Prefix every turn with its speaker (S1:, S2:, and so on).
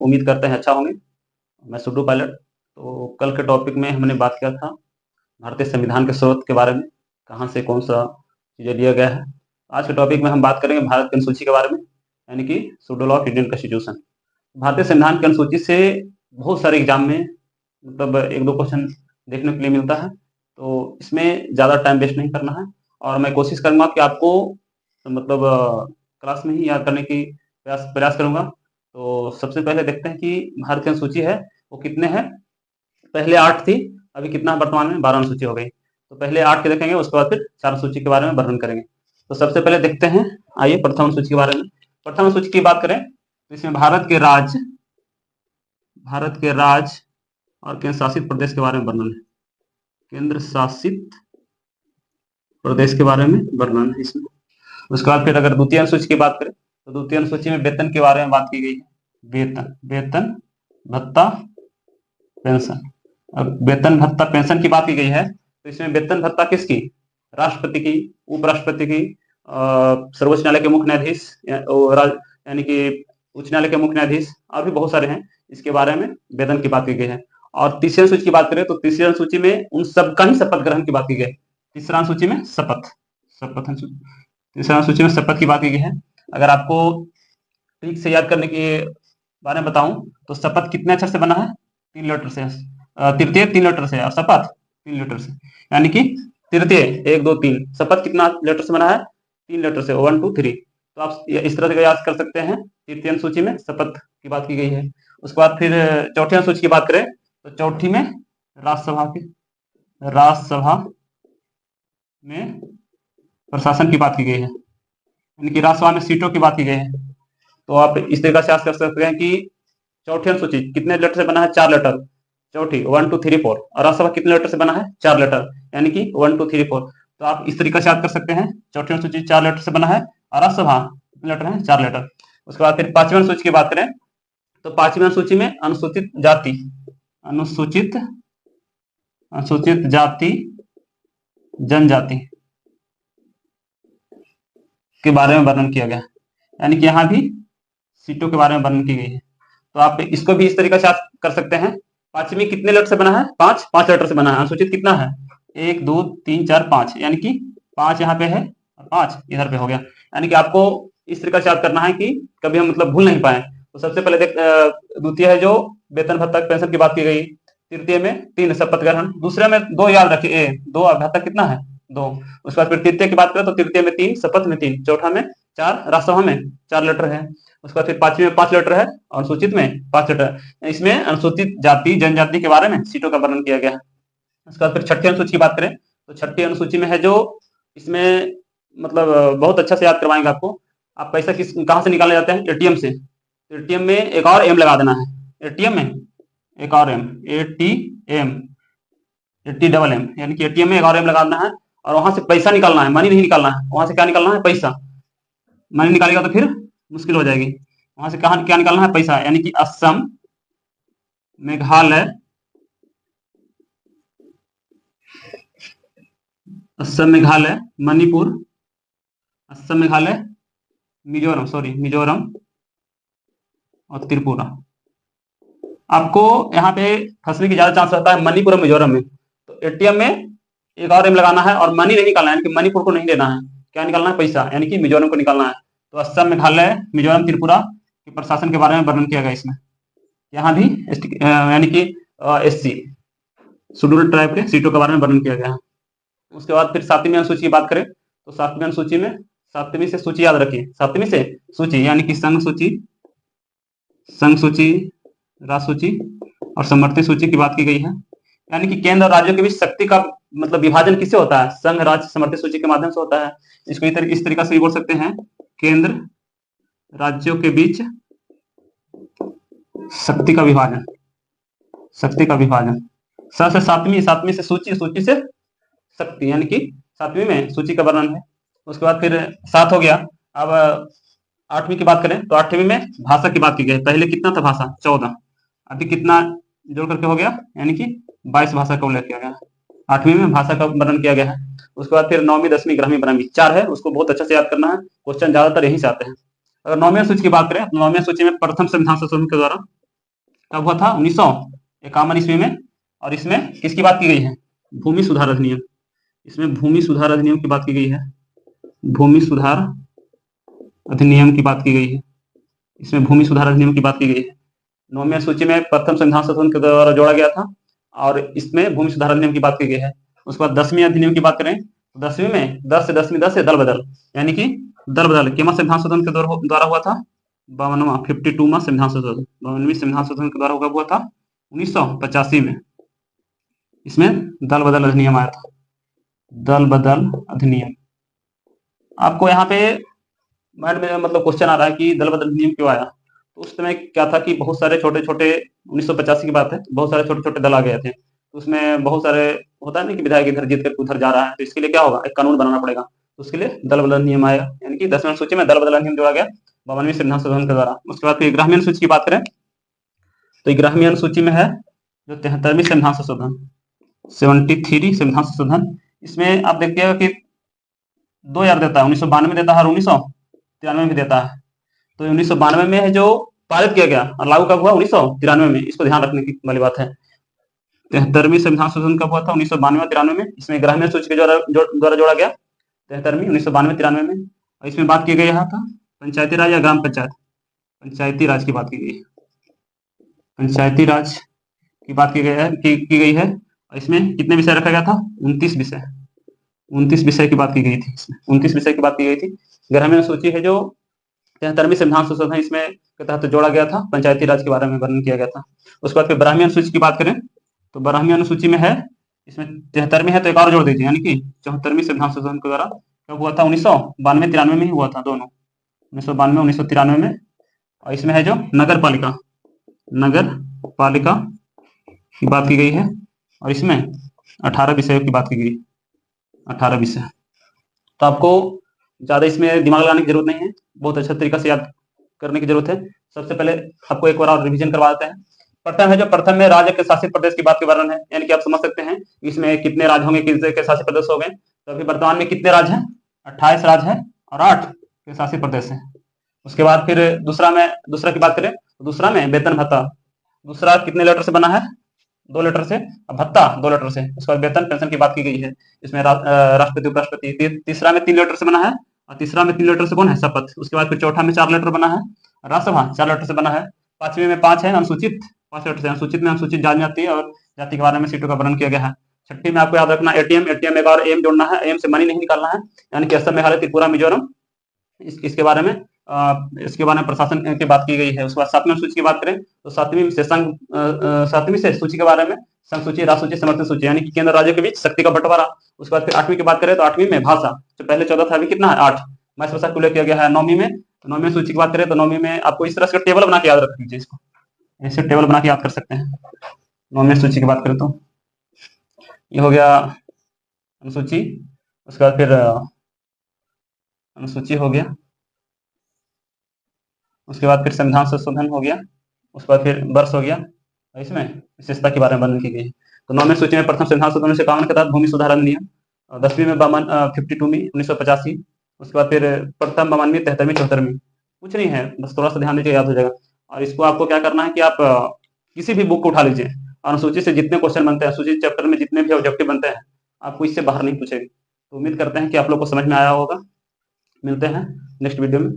S1: उम्मीद करते हैं अच्छा होंगे। मैं सुडो पायलट। तो कल के टॉपिक में हमने बात किया था भारतीय संविधान के स्रोत के बारे में, कहाँ से कौन सा चीज़ें लिया गया है। आज के टॉपिक में हम बात करेंगे भारत की अनुसूची के बारे में, यानी कि शेड्यूल ऑफ इंडियन कॉन्स्टिट्यूशन। भारतीय संविधान की अनुसूची से बहुत सारे एग्जाम में मतलब एक दो क्वेश्चन देखने के लिए मिलता है, तो इसमें ज़्यादा टाइम वेस्ट नहीं करना है और मैं कोशिश करूँगा कि आपको मतलब क्लास में ही याद करने की प्रयास करूँगा। तो सबसे पहले देखते हैं कि भारत की अनुसूची है वो कितने हैं। पहले 8 थी, अभी कितना है वर्तमान में 12 अनुसूची हो गई। तो पहले 8 के देखेंगे, उसके बाद फिर 4 अनुसूची के बारे में वर्णन करेंगे। तो सबसे पहले देखते हैं, आइए प्रथम अनुसूची के बारे में। प्रथम अनुसूची की बात करें तो इसमें भारत के राज्य और केंद्र शासित प्रदेश के बारे में वर्णन है। केंद्र शासित प्रदेश के बारे में वर्णन है इसमें। उसके बाद फिर अगर द्वितीय अनुसूची की बात करें तो द्वितीय अनुसूची में वेतन के बारे में बात की गई है। वेतन भत्ता पेंशन। अब वेतन भत्ता पेंशन की बात की गई है तो इसमें वेतन भत्ता किसकी, राष्ट्रपति की, उपराष्ट्रपति की, सर्वोच्च न्यायालय के मुख्य न्यायाधीश यानी कि उच्च न्यायालय के मुख्य न्यायाधीश और भी बहुत सारे हैं, इसके बारे में वेतन की बात की गई है। और तीसरी अनुसूची की बात करें तो तीसरी अनुसूची में उन सबका ही शपथ ग्रहण की बात की गई। तीसरा अनुसूची में शपथ तीसरा अनुसूची में शपथ की बात की गई है। अगर आपको ठीक से याद करने के बारे में बताऊं तो शपथ कितने अक्षर से बना है, 3 लेटर से। तृतीय 3 लेटर से और शपथ 3 लेटर से, यानी कि तृतीय 1 2 3, शपथ कितना लेटर से बना है, 3 लेटर से 1 2 3। तो आप इस तरह से याद कर सकते हैं, तृतीय अनुसूची में शपथ की बात की गई है। उसके बाद फिर चौथी अनुसूची की बात करें तो चौथी में राज्यसभा में प्रशासन की बात की गई है, यानी कि राज्यसभा में सीटों की बात की गई है। तो आप इस तरीके से याद कर सकते हैं कि चौथी अनुसूची कितने लेटर से बना है, 4 लेटर। चौथी 1 2 3 4 और राज्यसभा कितने लेटर से बना है, 4 लेटर, यानी कि 1 2 3 4। तो आप इस तरीके से याद कर सकते हैं, चौथी अनुसूची 4 लेटर से बना है और राज्यसभा कितने लेटर है, 4 लेटर। उसके बाद फिर पांचवी अनुसूची की बात करें तो पांचवी अनुसूची में अनुसूचित जाति जनजाति के बारे में वर्णन किया गया, यानी कि यहाँ भी सीटों के बारे में वर्णन की गई है। तो आप इसको भी इस तरीके से कर सकते हैं। पांचवी कितने लेटर से बना है, 5 लेटर से बना है। अनुसूचित कितना है, 1 2 3 4 5, यानी कि 5 यहाँ पे है और 5 इधर पे हो गया। यानी कि आपको इस तरीके से याद करना है कि कभी हम मतलब भूल नहीं पाए। तो सबसे पहले द्वितीय है जो वेतन भत्ता पेंशन की बात की गई, तृतीय में 3 शपथ ग्रहण, दूसरे में 2 याद रखिए, 2 भत्ता कितना है 2। उसके बाद फिर तृतीय की बात करें तो तृतीय में 3, शपथ में 3, चौथा में 4, राज्यसभा में 4 लेटर है। उसके बाद फिर पांचवी में 5 लेटर है, अनुसूचित में 5 लेटर। इसमें अनुसूचित जाति जनजाति के बारे में सीटों का वर्णन किया गया है। उसके बाद फिर छठी अनुसूची की बात करें तो छठी अनुसूची में है जो इसमें मतलब बहुत अच्छा से याद करवाएंगे आपको। आप पैसा कहाँ से निकाले जाते हैं, एटीएम से। एटीएम में एक और एम लगा देना है, एटीएम में एक और एम, ATM, यानी कि एटीएम में एक और एम लगाना है और वहां से पैसा निकालना है, मनी नहीं निकालना है। वहां से क्या निकालना है, पैसा। मनी निकालेगा तो फिर मुश्किल हो जाएगी। वहां से कहा क्या निकालना है, पैसा, यानी कि असम, मेघालय, मणिपुर, मिजोरम और त्रिपुरा। आपको यहाँ पे फंसने की ज्यादा चांस रहता है मणिपुर और मिजोरम में। तो एटीएम में एक और एम लगाना है और मनी नहीं निकालना है, यानी कि मणिपुर को नहीं लेना है। क्या निकालना है, पैसा, यानी कि मिजोरम को निकालना है। तो असम, मेघालय, मिजोरम, त्रिपुरा के प्रशासन के बारे में वर्णन किया गया इसमें। यहाँ भी यानी कि SC शेड्यूल्ड ट्राइब के सीटों के बारे में वर्णन किया गया है। उसके बाद फिर सातवीं अनुसूची की बात करें तो सातवीं अनुसूची में, सातवीं से सूची याद रखिए, सातवीं से सूची यानी कि संघ सूची, राज्य सूची और समवर्ती सूची की बात की गई है। यानी कि केंद्र और राज्यों के बीच शक्ति का मतलब विभाजन किससे होता है, संघ राज्य समवर्ती सूची के माध्यम से होता है। इसको इस तरीके से भी बोल सकते हैं, केंद्र राज्यों के बीच शक्ति का विभाजन। से सातवीं से सूची से शक्ति, यानी कि सातवीं में सूची का वर्णन है। उसके बाद फिर 7 हो गया। अब 8वीं की बात करें तो 8वीं में भाषा की बात की गई। पहले कितना था भाषा, 14, अभी कितना जोड़ करके हो गया, यानी कि 22 भाषा का उल्लेख किया गया। 8वीं में भाषा का वर्णन किया गया है। उसके बाद फिर 9वीं 10वीं 11वीं 12वीं 4 है, उसको बहुत अच्छे से याद करना है, क्वेश्चन ज्यादातर यही से आते हैं। अगर 9वीं सूची की बात करें तो 9वीं सूची में प्रथम संविधान संशोधन के द्वारा कब हुआ था? 1951 ईस्वी में। और इसमें किसकी बात की गई है? भूमि सुधार अधिनियम। इसमें भूमि सुधार अधिनियम की बात की गई है। भूमि सुधार अधिनियम की बात की गई है। इसमें भूमि सुधार अधिनियम की बात की गई है। 9वीं सूची में प्रथम संविधान संशोधन के द्वारा जोड़ा गया था और इसमें भूमि सुधार अधिनियम की बात की गई है। उसके बाद 10वीं अधिनियम की बात करें तो 10वीं में 10 से 10वीं 10 से दल बदल, यानी कि दल बदल केमा संविधान संशोधन के द्वारा हुआ था? 52वां 52वां संविधान संशोधन, 52वीं संविधान संशोधन के द्वारा हुआ था 1985 में। इसमें दल बदल अधिनियम आया था, दल बदल अधिनियम। आपको यहाँ पे माइंड में मतलब क्वेश्चन आ रहा है कि दल बदल अधिनियम क्यों आया? तो उस समय क्या था कि बहुत सारे छोटे छोटे 1985 की बात है, बहुत सारे छोटे छोटे दल आ गए थे। तो उसमें बहुत सारे होता है ना कि विधायक इधर जीत कर उधर जा रहा है, तो इसके लिए क्या होगा? एक कानून बनाना पड़ेगा। तो उसके लिए दल बदल नियम आया, यानी कि 10वीं सूची में दल बदल नियम जोड़ा गया 52वीं संविधान संशोधन के द्वारा। उसके बाद फिर 11वीं सूची की बात करें तो 11वीं सूची में है जो 73वीं संविधान संशोधन, 73 संविधान संशोधन। इसमें आप देखिएगा कि 2 यार देता है, 1992 में देता है और 1993 में भी देता है। तो 1992 में है जो पारित किया गया और लागू कब हुआ? 1993 में। इसको ध्यान रखने की वाली बात है। 73वीं संविधान संशोधन कब हुआ था? 1992 93 में। इसमें 11वीं सूची के द्वारा जोड़ा गया 73वीं 1992 93 में। और इसमें बात की गई था पंचायती राज या ग्राम पंचायत, पंचायती राज की बात की गई है, पंचायती राज की बात की गई है। और इसमें कितने विषय रखा गया था? 29 विषय, 29 विषय की बात की गई थी। इसमें 29 विषय की बात की गई थी। 11वीं सूची है जो 73वीं संविधान संशोधन इसमें के तहत जोड़ा गया था, पंचायती राज के बारे में वर्णन किया गया था। उसके बाद फिर 12वीं अनुसूची की बात करें तो 12वीं अनुसूची में है, इसमें 73वीं है तो एक और जोड़ दीजिए, यानी कि 74वीं संविधान संशोधन के द्वारा कब हुआ था? 1992 93 में ही हुआ था, दोनों 1992 1993 में। और इसमें है जो नगर पालिका, नगर पालिका की बात की गई है और इसमें 18 विषयों की बात की गई, 18 विषय। तो आपको ज्यादा इसमें दिमाग लगाने की जरूरत नहीं है, बहुत अच्छा तरीका से याद करने की जरूरत है। सबसे पहले आपको एक बार और रिवीजन करवा देते हैं। प्रथम है जो प्रथम में राज्य के शासित प्रदेश की बात के वर्णन है, यानी कि आप समझ सकते हैं इसमें कितने राज्य होंगे, कितने के शासित प्रदेश हो गए। तो अभी वर्तमान में कितने राज्य हैं? 28 राज्य है और 8 के शासित प्रदेश है। उसके बाद फिर दूसरा की बात करें तो दूसरा में वेतन भत्ता, दूसरा कितने लेटर से बना है? 2 लेटर से। भत्ता 2 लेटर से। उसके बाद वेतन पेंशन की बात की गई है, इसमें राष्ट्रपति उपराष्ट्रपति। तीसरा में 3 लेटर से बना है और तीसरा में 3 लेटर से कौन है? शपथ। उसके बाद फिर चौथा में 4 लेटर बना है, राज्यसभा 4 लेटर से बना है। पांचवें में 5 है अनुसूचित, 5 लेटर से। अनुसूचित में अनुसूचित जाति और जाति के बारे में सीटों का वर्णन किया गया है। छठी में आपको याद रखना एटीएम, एटीएम एक और एम जोड़ना है, एम से मनी नहीं निकालना है, यानी कि असम मेघालय त्रिपुरा मिजोरम इसके बारे में इसके बारे में प्रशासन की बात की गई है। उसके बाद 7वीं सूची की बात करें तो 7वीं से सूची के बारे में संघ सूची, राष्ट्र सूची, समर्थन सूची, यानी कि केंद्र राज्य के बीच शक्ति का बंटवारा। उसके बाद फिर 8वीं की बात करें तो 8वीं में भाषा, जो पहले 14 था अभी कितना है? 8 भाषा को उल्लेख किया गया है। 9वीं सूची की बात करें तो 9वीं में आपको इस तरह से टेबल बना के याद रख लीजिए, इसको ऐसे टेबल बना के याद कर सकते हैं। 9वीं सूची की बात करें तो ये हो गया अनुसूची। उसके बाद फिर अनुसूची हो गया, उसके बाद फिर संविधान संशोधन हो गया, उसके बाद फिर वर्ष हो गया, इसमें विशेषता के बारे में वर्णन की गई है। तो 9वीं सूची में प्रथम संविधान संशोधन 1951 के तहत भूमि सुधार अधिनियम, 10वीं में 52वीं 1985, उसके बाद फिर प्रथम 52वीं 73वीं 74वीं। कुछ नहीं है, बस थोड़ा सा ध्यान दीजिए, याद हो जाएगा। और इसको आपको क्या करना है कि आप किसी भी बुक को उठा लीजिए, अनुसूची से जितने क्वेश्चन बनते हैं, अनुसूचित चैप्टर में जितने भी ऑब्जेक्टिव बनते हैं, आपको इससे बाहर नहीं पूछेगी। तो उम्मीद करते हैं कि आप लोग को समझ में आया होगा। मिलते हैं नेक्स्ट वीडियो में।